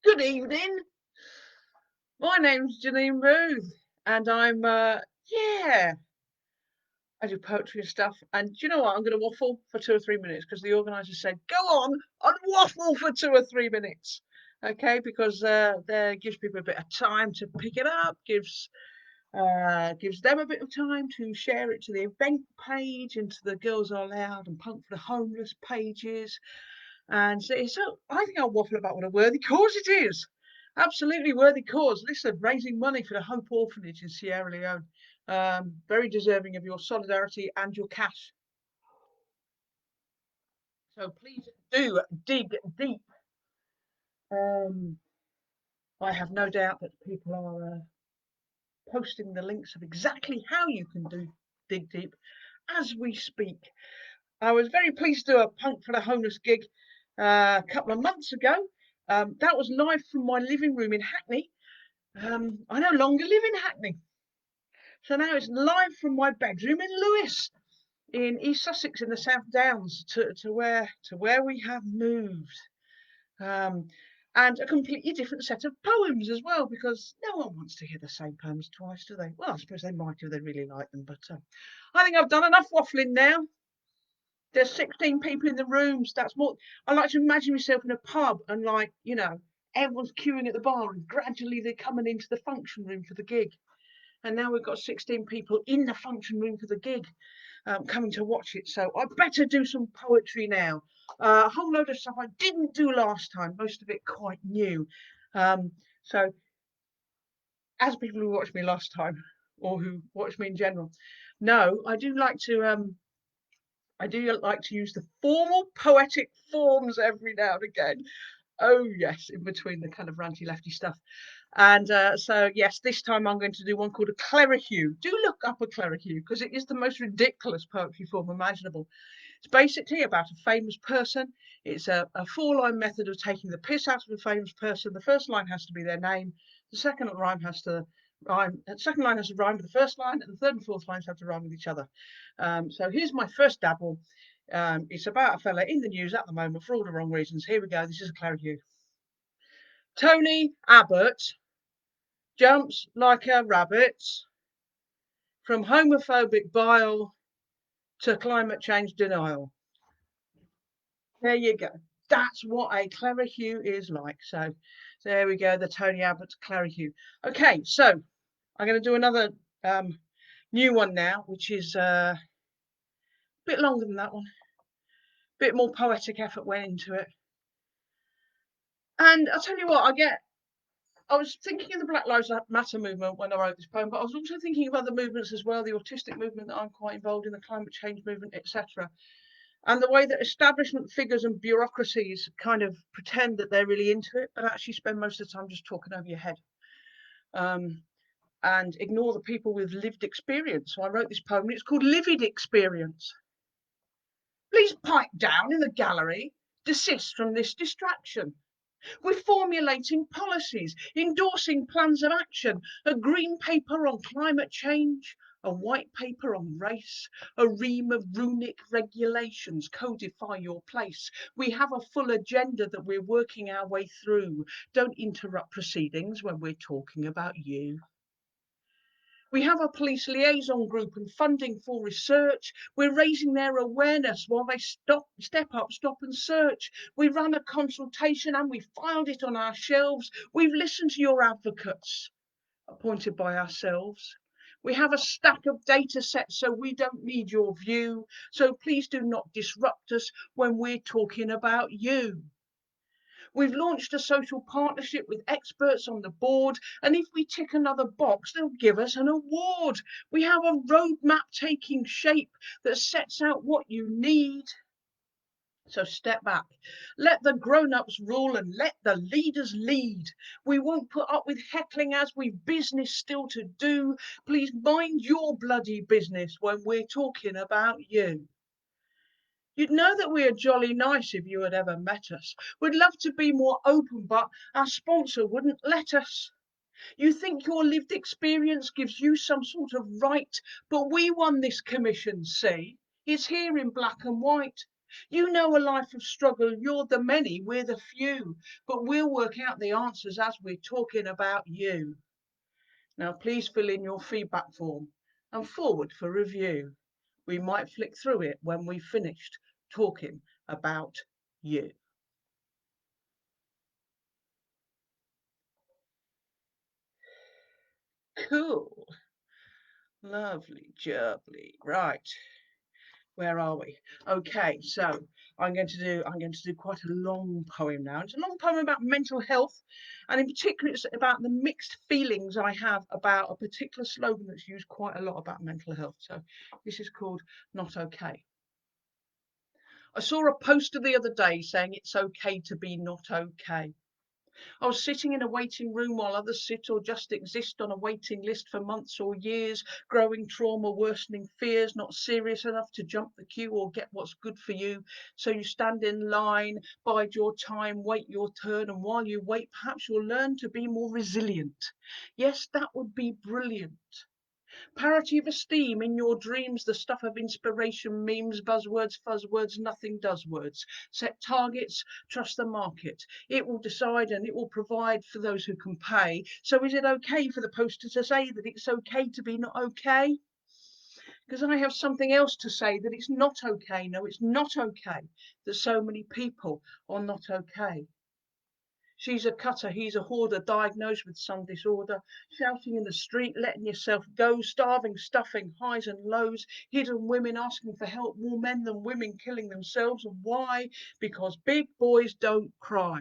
Good evening. My name's Janine Booth, and yeah, I do poetry and stuff. And do you know what? I'm going to waffle for 2 or 3 minutes because the organizer said, go on and waffle for 2 or 3 minutes. Okay, because there gives people a bit of time to pick it up, gives them a bit of time to share it to the event page and to the Girls Are Loud and Punk for the Homeless pages. And so I think I'll waffle about what a worthy cause it is. Absolutely worthy cause. Listen, raising money for the Hope Orphanage in Sierra Leone. Very deserving of your solidarity and your cash. So please do dig deep. Um, I have no doubt that people are posting the links of exactly how you can dig deep as we speak. I was very pleased to do a Punk for the Homeless gig a couple of months ago. That was live from my living room in Hackney. I no longer live in Hackney. So now it's live from my bedroom in Lewes, in East Sussex in the South Downs, to where we have moved. Um, and a completely different set of poems as well, because no one wants to hear the same poems twice, do they? Well, I suppose they might if they really like them, but I think I've done enough waffling now. There's 16 people in the rooms. That's more. I like to imagine myself in a pub and, like, everyone's queuing at the bar and gradually they're coming into the function room for the gig. And now we've got 16 people in the function room for the gig, coming to watch it. So I better do some poetry now. A whole load of stuff I didn't do last time, most of it quite new. Um, so, as people who watched me last time, or who watched me in general, know I do like to use the formal poetic forms every now and again. Oh yes, in between the kind of ranty lefty stuff. And so, yes, this time I'm going to do one called a clericue. Do look up a clericue because it is the most ridiculous poetry form imaginable. It's basically about a famous person. It's a four-line method of taking the piss out of a famous person. The first line has to be their name. The second rhyme has to rhyme. The second line has to rhyme with the first line, and the third and fourth lines have to rhyme with each other. So here's my first dabble. It's about a fella in the news at the moment for all the wrong reasons. Here we go. This is a clericue. Tony Abbott jumps like a rabbit from homophobic bile to climate change denial. There you go. That's what a clericue is like. So there we go, the Tony Abbott clericue. Okay, so I'm going to do another new one now, which is a bit longer than that one. A bit more poetic effort went into it. And I'll tell you what, I was thinking of the Black Lives Matter movement when I wrote this poem, but I was also thinking of other movements as well, the autistic movement that I'm quite involved in, the climate change movement, etc. And the way that establishment figures and bureaucracies kind of pretend that they're really into it, but actually spend most of the time just talking over your head, um, and ignore the people with lived experience. So I wrote this poem, and it's called Livid Experience. Please pipe down in the gallery, desist from this distraction. We're formulating policies, endorsing plans of action, a green paper on climate change, a white paper on race, a ream of runic regulations codify your place. We have a full agenda that we're working our way through. Don't interrupt proceedings when we're talking about you. We have a police liaison group and funding for research. We're raising their awareness while they step up, stop and search. We ran a consultation and we filed it on our shelves. We've listened to your advocates, appointed by ourselves. We have a stack of data sets, so we don't need your view. So please do not disrupt us when we're talking about you. We've launched a social partnership with experts on the board, and if we tick another box, they'll give us an award. We have a roadmap taking shape that sets out what you need. So step back, let the grown-ups rule and let the leaders lead. We won't put up with heckling as we've business still to do. Please mind your bloody business when we're talking about you. You'd know that we are jolly nice if you had ever met us. We'd love to be more open, but our sponsor wouldn't let us. You think your lived experience gives you some sort of right, but we won this commission, see? It's here in black and white. You know a life of struggle, you're the many, we're the few, but we'll work out the answers as we're talking about you. Now please fill in your feedback form and forward for review. We might flick through it when we've finished talking about you. Cool. Lovely jubbly. Right. Where are we? Okay, so I'm going to do quite a long poem now. It's a long poem about mental health, and in particular it's about the mixed feelings I have about a particular slogan that's used quite a lot about mental health. So this is called Not Okay. I saw a poster the other day saying it's okay to be not okay. I was sitting in a waiting room while others sit or just exist on a waiting list for months or years, growing trauma, worsening fears, not serious enough to jump the queue or get what's good for you. So you stand in line, bide your time, wait your turn, and while you wait, perhaps you'll learn to be more resilient. Yes, that would be brilliant. Parity of esteem in your dreams, the stuff of inspiration, memes, buzzwords, fuzzwords, nothing does words. Set targets, trust the market. It will decide and it will provide for those who can pay. So is it okay for the poster to say that it's okay to be not okay? Because I have something else to say, that it's not okay. No, it's not okay that so many people are not okay. She's a cutter, he's a hoarder, diagnosed with some disorder, shouting in the street, letting yourself go, starving, stuffing, highs and lows, hidden women asking for help, more men than women killing themselves. And why? Because big boys don't cry.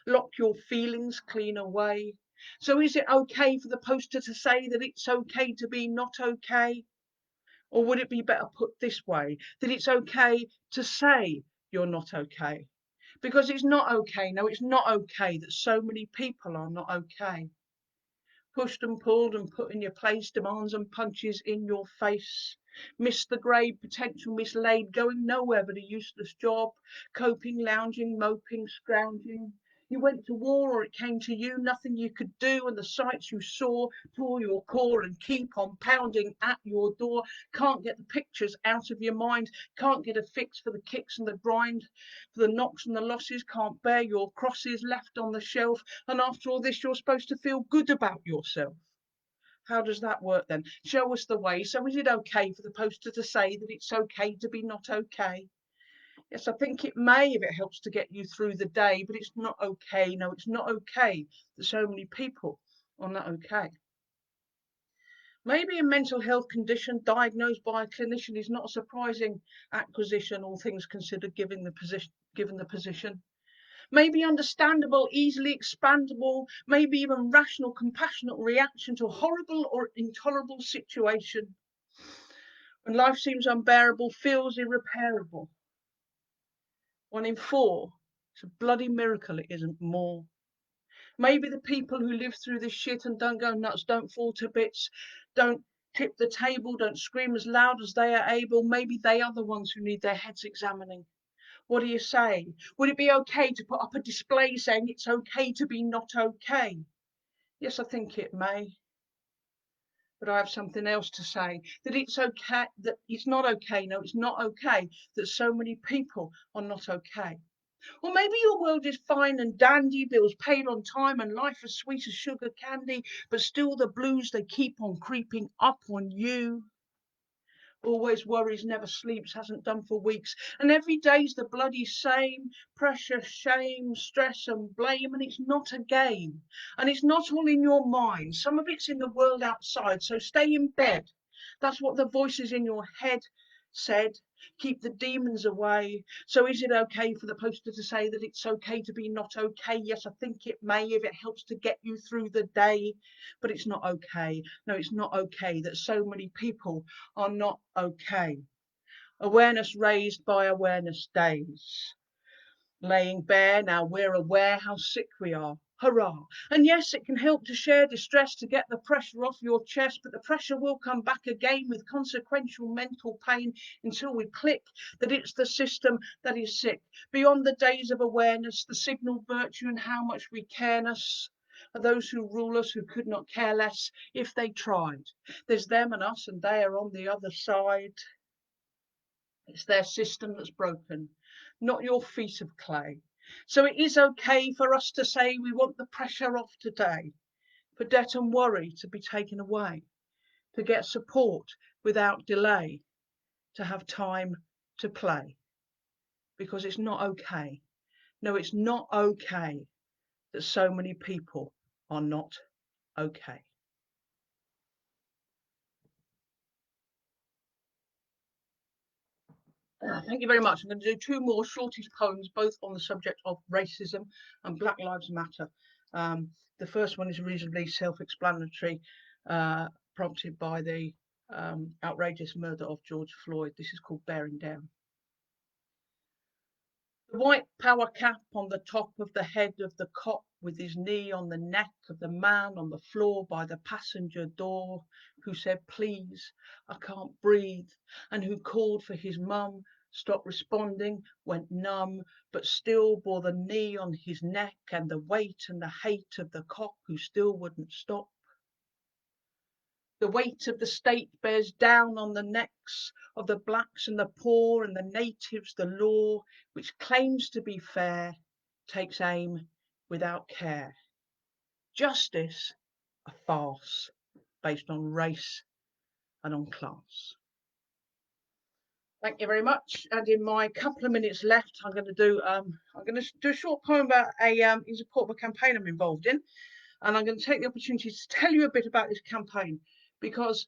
Lock your feelings clean away. So is it okay for the poster to say that it's okay to be not okay? Or would it be better put this way, that it's okay to say you're not okay? Because it's not okay. No, it's not okay that so many people are not okay. Pushed and pulled and put in your place, demands and punches in your face. Missed the grade, potential mislaid, going nowhere but a useless job, coping, lounging, moping, scrounging. You went to war or it came to you, nothing you could do, and the sights you saw tore your core and keep on pounding at your door. Can't get the pictures out of your mind, can't get a fix for the kicks and the grind, for the knocks and the losses, can't bear your crosses left on the shelf, and after all this you're supposed to feel good about yourself. How does that work then? Show us the way. So is it okay for the poster to say that it's okay to be not okay? Yes, I think it may if it helps to get you through the day, but it's not okay. No, it's not okay that so many people are not okay. Maybe a mental health condition diagnosed by a clinician is not a surprising acquisition, all things considered, given the position. Maybe understandable, easily expandable, maybe even rational, compassionate reaction to a horrible or intolerable situation. When life seems unbearable, feels irreparable. 1 in 4. It's a bloody miracle it isn't more. Maybe the people who live through this shit and don't go nuts, don't fall to bits, don't tip the table, don't scream as loud as they are able, maybe they are the ones who need their heads examining. What do you say? Would it be okay to put up a display saying it's okay to be not okay? Yes, I think it may. But I have something else to say, that it's okay, that it's not okay. No, it's not okay that so many people are not okay. Or maybe your world is fine and dandy, bills paid on time and life as sweet as sugar candy, but still the blues, they keep on creeping up on you. Always worries, never sleeps, hasn't done for weeks, and every day's the bloody same. Pressure, shame, stress and blame, and it's not a game. And it's not all in your mind, some of it's in the world outside, so stay in bed. That's what the voices in your head said. Keep the demons away. So is it okay for the poster to say that it's okay to be not okay? Yes, I think it may if it helps to get you through the day, but it's not okay. No, it's not okay that so many people are not okay. Awareness raised by awareness days. Laying bare, now we're aware how sick we are. Hurrah. And yes, it can help to share distress to get the pressure off your chest, but the pressure will come back again with consequential mental pain until we click that it's the system that is sick. Beyond the days of awareness, the signal virtue and how much we careness are those who rule us who could not care less if they tried. There's them and us, and they are on the other side. It's their system that's broken, not your feet of clay. So it is okay for us to say we want the pressure off today, for debt and worry to be taken away, to get support without delay, to have time to play. Because it's not okay. No, it's not okay that so many people are not okay. Thank you very much. I'm going to do two more shortish poems, both on the subject of racism and Black Lives Matter. The first one is reasonably self-explanatory, prompted by the outrageous murder of George Floyd. This is called Bearing Down. The white power cap on the top of the head of the cop, with his knee on the neck of the man on the floor by the passenger door, who said, "Please, I can't breathe," and who called for his mum, stopped responding, went numb, but still bore the knee on his neck and the weight and the hate of the cop who still wouldn't stop. The weight of the state bears down on the necks of the blacks and the poor and the natives. The law, which claims to be fair, takes aim without care. Justice, a farce based on race and on class. Thank you very much. And in my couple of minutes left, I'm going to do a short poem about in support of a campaign I'm involved in, and I'm going to take the opportunity to tell you a bit about this campaign because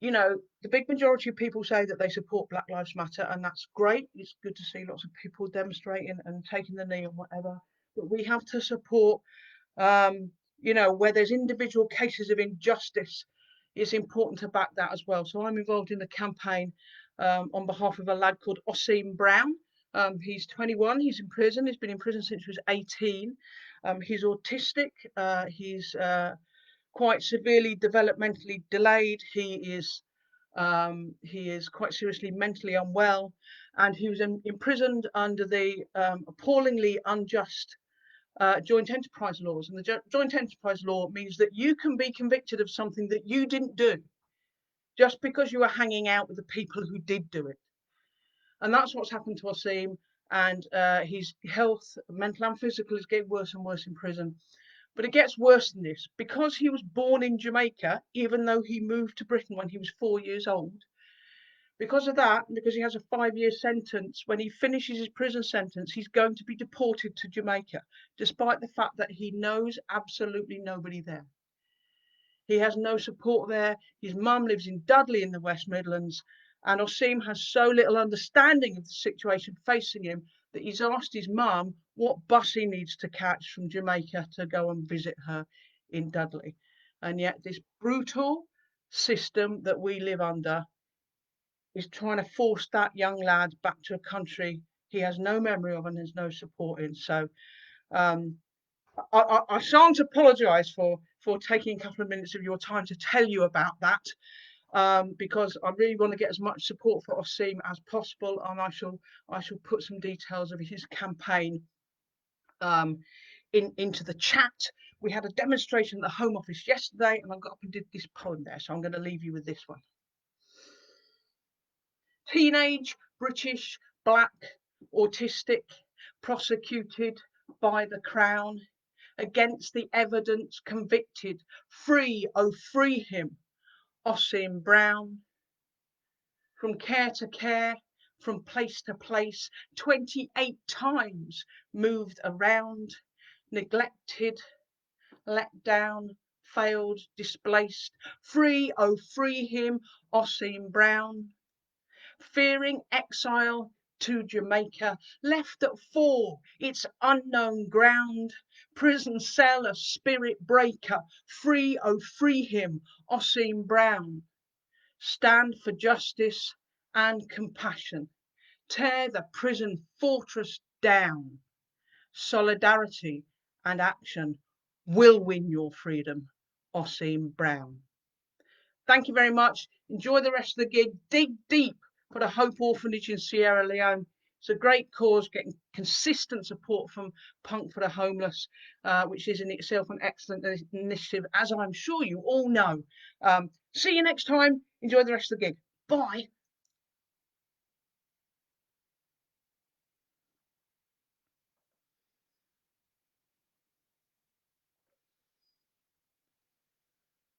you know, the big majority of people say that they support Black Lives Matter, and that's great. It's good to see lots of people demonstrating and taking the knee and whatever. But we have to support, where there's individual cases of injustice, it's important to back that as well. So I'm involved in the campaign on behalf of a lad called Osim Brown. He's 21, he's in prison, he's been in prison since he was 18. He's autistic, he's quite severely developmentally delayed. He is quite seriously mentally unwell, and he was imprisoned under the appallingly unjust joint enterprise laws. And the joint enterprise law means that you can be convicted of something that you didn't do just because you were hanging out with the people who did do it. And that's what's happened to Asim. And his health, mental and physical, is getting worse and worse in prison. But it gets worse than this. Because he was born in Jamaica, even though he moved to Britain when he was 4 years old, because of that, because he has a 5-year sentence, when he finishes his prison sentence, he's going to be deported to Jamaica, despite the fact that he knows absolutely nobody there. He has no support there. His mum lives in Dudley in the West Midlands, and Osim has so little understanding of the situation facing him that he's asked his mum what bus he needs to catch from Jamaica to go and visit her in Dudley. And yet this brutal system that we live under is trying to force that young lad back to a country he has no memory of and has no support in. So I shan't apologise for taking a couple of minutes of your time to tell you about that, because I really want to get as much support for Osim as possible, and I shall put some details of his campaign into the chat. We had a demonstration at the Home Office yesterday, and I got up and did this poem there, so I'm going to leave you with this one. Teenage, British, black, autistic, prosecuted by the Crown, against the evidence convicted, free, oh free him, Osim Brown. From care to care, from place to place, 28 times moved around, neglected, let down, failed, displaced, free, oh free him, Osim Brown. Fearing exile to Jamaica, left at 4, its unknown ground, prison cell a spirit breaker, free, oh free him, Osim Brown. Stand for justice and compassion, tear the prison fortress down. Solidarity and action will win your freedom, Osim Brown. Thank you very much. Enjoy the rest of the gig. Dig deep for the Hope Orphanage in Sierra Leone. It's a great cause, getting consistent support from Punk for the Homeless, which is in itself an excellent initiative, as I'm sure you all know. See you next time. Enjoy the rest of the gig. Bye.